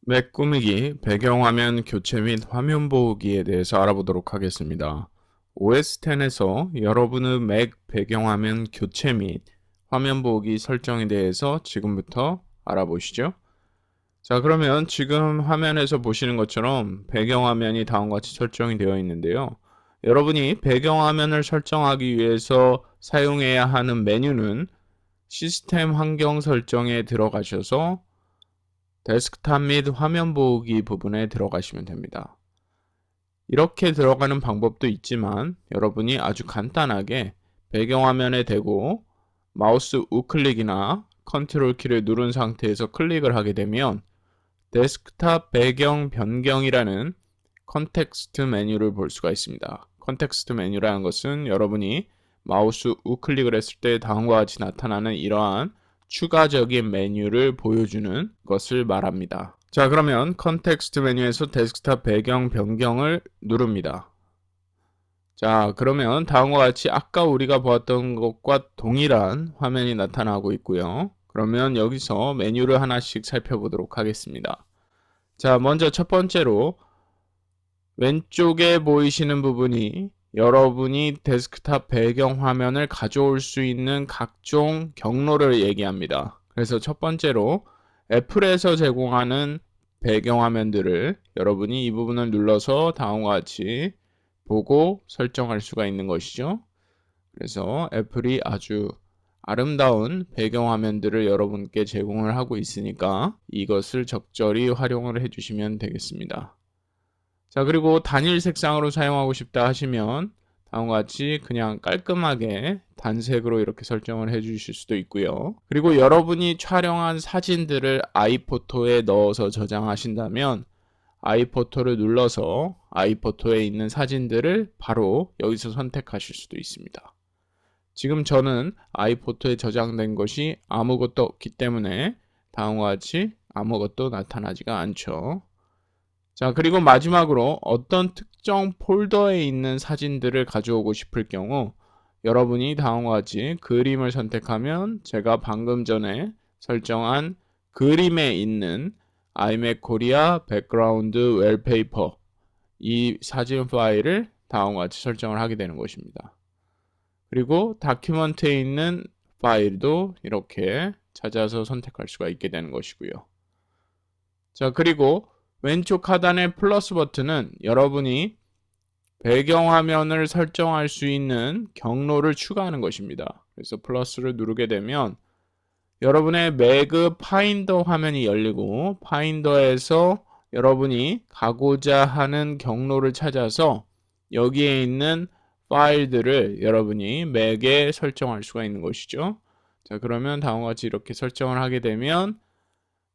맥 꾸미기, 배경화면 교체 및 화면 보호기에 대해서 알아보도록 하겠습니다. OS X에서 여러분의 맥 배경화면 교체 및 화면 보호기 설정에 대해서 지금부터 알아보시죠. 자, 그러면 지금 화면에서 보시는 것처럼 배경화면이 다음과 같이 설정이 되어 있는데요. 여러분이 배경화면을 설정하기 위해서 사용해야 하는 메뉴는 시스템 환경 설정에 들어가셔서 데스크탑 및 화면 보호기 부분에 들어가시면 됩니다. 이렇게 들어가는 방법도 있지만 여러분이 아주 간단하게 배경화면에 대고 마우스 우클릭이나 컨트롤 키를 누른 상태에서 클릭을 하게 되면 데스크탑 배경 변경이라는 컨텍스트 메뉴를 볼 수가 있습니다. 컨텍스트 메뉴라는 것은 여러분이 마우스 우클릭을 했을 때 다음과 같이 나타나는 이러한 추가적인 메뉴를 보여주는 것을 말합니다. 자, 그러면 컨텍스트 메뉴에서 데스크탑 배경 변경을 누릅니다. 자, 그러면 다음과 같이 아까 우리가 보았던 것과 동일한 화면이 나타나고 있고요. 그러면 여기서 메뉴를 하나씩 살펴보도록 하겠습니다. 자, 먼저 첫 번째로 왼쪽에 보이시는 부분이 여러분이 데스크탑 배경 화면을 가져올 수 있는 각종 경로를 얘기합니다. 그래서 첫 번째로 애플에서 제공하는 배경 화면들을 여러분이 이 부분을 눌러서 다음과 같이 보고 설정할 수가 있는 것이죠. 그래서 애플이 아주 아름다운 배경 화면들을 여러분께 제공을 하고 있으니까 이것을 적절히 활용을 해주시면 되겠습니다. 자, 그리고 단일 색상으로 사용하고 싶다 하시면 다음과 같이 그냥 깔끔하게 단색으로 이렇게 설정을 해 주실 수도 있고요. 그리고 여러분이 촬영한 사진들을 아이포토에 넣어서 저장하신다면 아이포토를 눌러서 아이포토에 있는 사진들을 바로 여기서 선택하실 수도 있습니다. 지금 저는 아이포토에 저장된 것이 아무것도 없기 때문에 다음과 같이 아무것도 나타나지가 않죠. 자, 그리고 마지막으로 어떤 특정 폴더에 있는 사진들을 가져오고 싶을 경우 여러분이 다음과 같이 그림을 선택하면 제가 방금 전에 설정한 그림에 있는 iMac Korea 백그라운드 웰페이퍼 이 사진 파일을 다음과 같이 설정을 하게 되는 것입니다. 그리고 다큐먼트에 있는 파일도 이렇게 찾아서 선택할 수가 있게 되는 것이고요. 자, 그리고 왼쪽 하단의 플러스 버튼은 여러분이 배경화면을 설정할 수 있는 경로를 추가하는 것입니다. 그래서 플러스를 누르게 되면 여러분의 매그 파인더 화면이 열리고 파인더에서 여러분이 가고자 하는 경로를 찾아서 여기에 있는 파일들을 여러분이 맥에 설정할 수가 있는 것이죠. 자, 그러면 다음과 같이 이렇게 설정을 하게 되면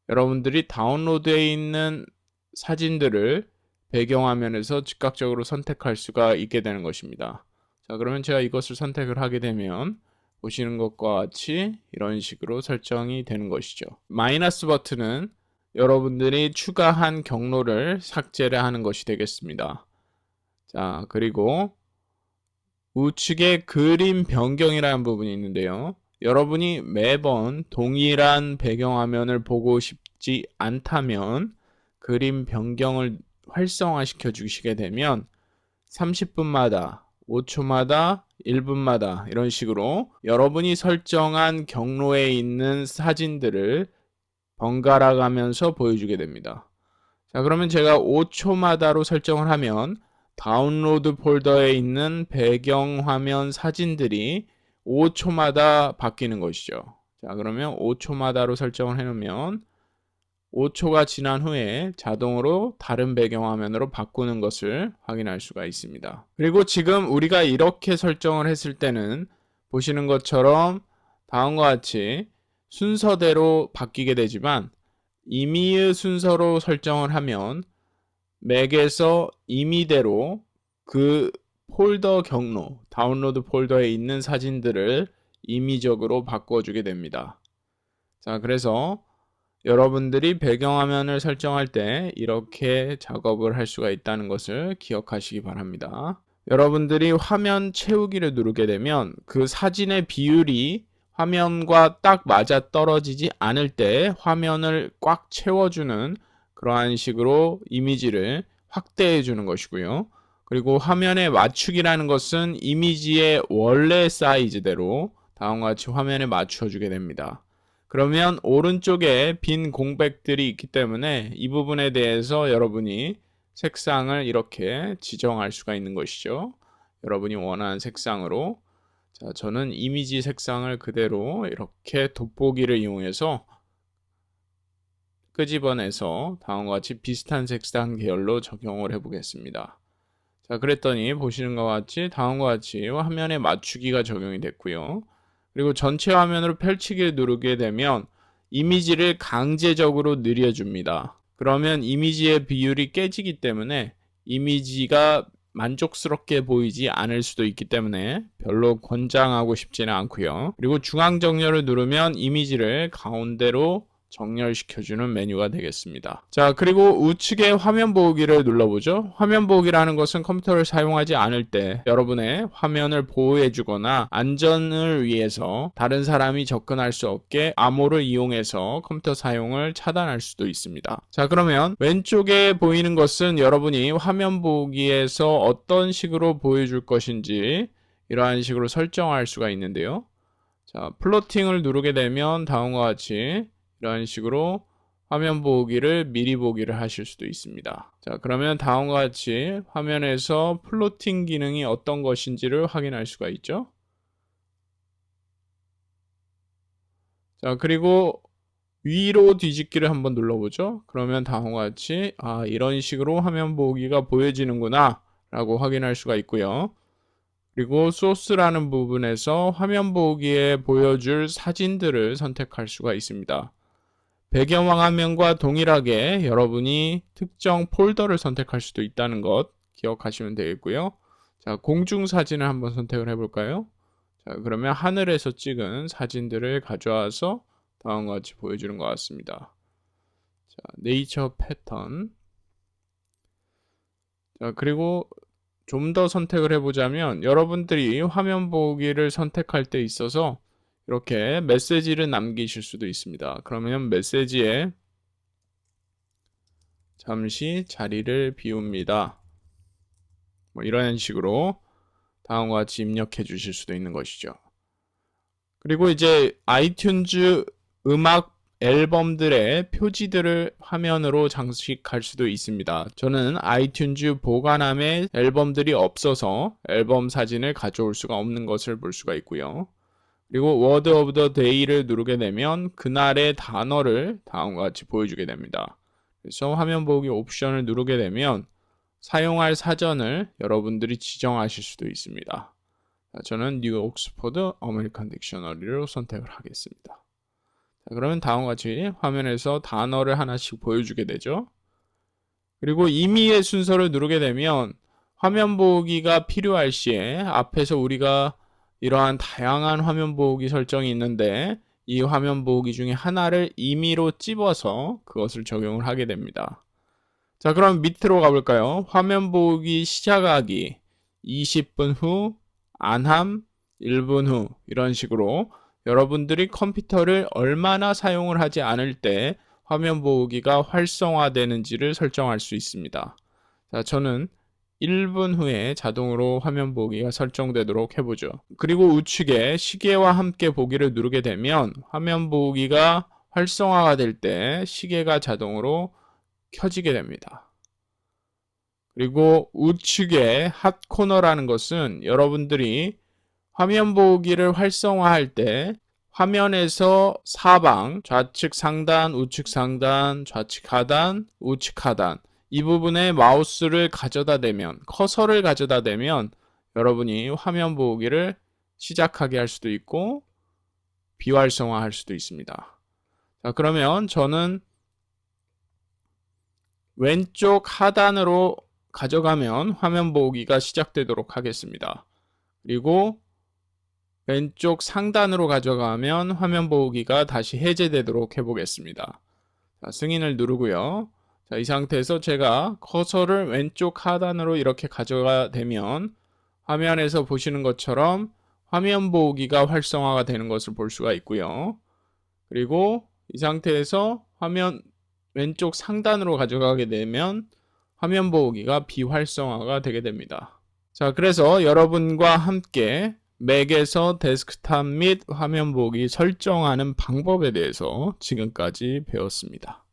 여러분들이 다운로드에 있는 사진들을 배경화면에서 즉각적으로 선택할 수가 있게 되는 것입니다. 자, 그러면 제가 이것을 선택을 하게 되면 보시는 것과 같이 이런 식으로 설정이 되는 것이죠. 마이너스 버튼은 여러분들이 추가한 경로를 삭제를 하는 것이 되겠습니다. 자, 그리고 우측에 그림 변경이라는 부분이 있는데요. 여러분이 매번 동일한 배경화면을 보고 싶지 않다면 그림 변경을 활성화시켜 주시게 되면 30분마다, 5초마다, 1분마다 이런 식으로 여러분이 설정한 경로에 있는 사진들을 번갈아 가면서 보여주게 됩니다. 자, 그러면 제가 5초마다로 설정을 하면 다운로드 폴더에 있는 배경화면 사진들이 5초마다 바뀌는 것이죠. 자, 그러면 5초마다로 설정을 해놓으면 5초가 지난 후에 자동으로 다른 배경화면으로 바꾸는 것을 확인할 수가 있습니다. 그리고 지금 우리가 이렇게 설정을 했을 때는 보시는 것처럼 다음과 같이 순서대로 바뀌게 되지만 임의의 순서로 설정을 하면 맥에서 임의대로 그 폴더 경로, 다운로드 폴더에 있는 사진들을 임의적으로 바꿔주게 됩니다. 자, 그래서 여러분들이 배경화면을 설정할 때 이렇게 작업을 할 수가 있다는 것을 기억하시기 바랍니다. 여러분들이 화면 채우기를 누르게 되면 그 사진의 비율이 화면과 딱 맞아 떨어지지 않을 때 화면을 꽉 채워주는 그러한 식으로 이미지를 확대해 주는 것이고요. 그리고 화면의 맞추기라는 것은 이미지의 원래 사이즈대로 다음과 같이 화면에 맞춰 주게 됩니다. 그러면 오른쪽에 빈 공백들이 있기 때문에 이 부분에 대해서 여러분이 색상을 이렇게 지정할 수가 있는 것이죠. 여러분이 원하는 색상으로. 자, 저는 이미지 색상을 그대로 이렇게 돋보기를 이용해서 끄집어내서 다음과 같이 비슷한 색상 계열로 적용을 해 보겠습니다. 자, 그랬더니 보시는 것과 같이 다음과 같이 화면에 맞추기가 적용이 됐고요. 그리고 전체 화면으로 펼치기를 누르게 되면 이미지를 강제적으로 늘려줍니다. 그러면 이미지의 비율이 깨지기 때문에 이미지가 만족스럽게 보이지 않을 수도 있기 때문에 별로 권장하고 싶지는 않고요. 그리고 중앙 정렬을 누르면 이미지를 가운데로 정렬시켜주는 메뉴가 되겠습니다. 자, 그리고 우측에 화면 보기를 눌러보죠. 화면 보기라는 것은 컴퓨터를 사용하지 않을 때 여러분의 화면을 보호해주거나 안전을 위해서 다른 사람이 접근할 수 없게 암호를 이용해서 컴퓨터 사용을 차단할 수도 있습니다. 자, 그러면 왼쪽에 보이는 것은 여러분이 화면 보기에서 어떤 식으로 보여줄 것인지 이러한 식으로 설정할 수가 있는데요. 자, 플로팅을 누르게 되면 다음과 같이 이런 식으로 화면 보기를 미리 보기를 하실 수도 있습니다. 자, 그러면 다음과 같이 화면에서 플로팅 기능이 어떤 것인지를 확인할 수가 있죠. 자, 그리고 위로 뒤집기를 한번 눌러보죠. 그러면 다음과 같이 이런 식으로 화면 보기가 보여지는구나 라고 확인할 수가 있고요. 그리고 소스라는 부분에서 화면 보기에 보여줄 사진들을 선택할 수가 있습니다. 배경화면과 동일하게 여러분이 특정 폴더를 선택할 수도 있다는 것 기억하시면 되겠고요. 자, 공중 사진을 한번 선택을 해볼까요? 자, 그러면 하늘에서 찍은 사진들을 가져와서 다음과 같이 보여주는 것 같습니다. 자, 네이처 패턴. 자, 그리고 좀 더 선택을 해보자면 여러분들이 화면 보기를 선택할 때 있어서 이렇게 메시지를 남기실 수도 있습니다. 그러면 메시지에 잠시 자리를 비웁니다. 뭐 이런 식으로 다음과 같이 입력해 주실 수도 있는 것이죠. 그리고 이제 아이튠즈 음악 앨범들의 표지들을 화면으로 장식할 수도 있습니다. 저는 아이튠즈 보관함에 앨범들이 없어서 앨범 사진을 가져올 수가 없는 것을 볼 수가 있고요. 그리고 워드 오브 더 데이를 누르게 되면 그날의 단어를 다음과 같이 보여주게 됩니다. 그래서 화면 보기 옵션을 누르게 되면 사용할 사전을 여러분들이 지정하실 수도 있습니다. 저는 뉴 옥스퍼드 어메리칸 딕셔너리로 선택을 하겠습니다. 자, 그러면 다음과 같이 화면에서 단어를 하나씩 보여주게 되죠. 그리고 임의의 순서를 누르게 되면 화면 보기가 필요할 시에 앞에서 우리가 이러한 다양한 화면 보기 설정이 있는데 이 화면 보기 중에 하나를 임의로 찝어서 그것을 적용을 하게 됩니다. 자, 그럼 밑으로 가볼까요? 화면 보기 시작하기 20분 후, 안함 1분 후 이런 식으로 여러분들이 컴퓨터를 얼마나 사용을 하지 않을 때 화면 보기가 활성화되는지를 설정할 수 있습니다. 자, 저는 1분 후에 자동으로 화면 보기가 설정되도록 해보죠. 그리고 우측에 시계와 함께 보기를 누르게 되면 화면 보기가 활성화가 될 때 시계가 자동으로 켜지게 됩니다. 그리고 우측에 핫 코너라는 것은 여러분들이 화면 보기를 활성화할 때 화면에서 사방, 좌측 상단, 우측 상단, 좌측 하단, 우측 하단 이 부분에 마우스를 가져다 대면, 커서를 가져다 대면 여러분이 화면 보기를 시작하게 할 수도 있고 비활성화할 수도 있습니다. 자, 그러면 저는 왼쪽 하단으로 가져가면 화면 보기가 시작되도록 하겠습니다. 그리고 왼쪽 상단으로 가져가면 화면 보기가 다시 해제되도록 해보겠습니다. 자, 승인을 누르고요. 자, 이 상태에서 제가 커서를 왼쪽 하단으로 이렇게 가져가 되면 화면에서 보시는 것처럼 화면 보기가 활성화가 되는 것을 볼 수가 있고요. 그리고 이 상태에서 화면 왼쪽 상단으로 가져가게 되면 화면 보호기가 비활성화가 되게 됩니다. 자, 그래서 여러분과 함께 맥에서 데스크탑 및 화면 보호기 설정하는 방법에 대해서 지금까지 배웠습니다.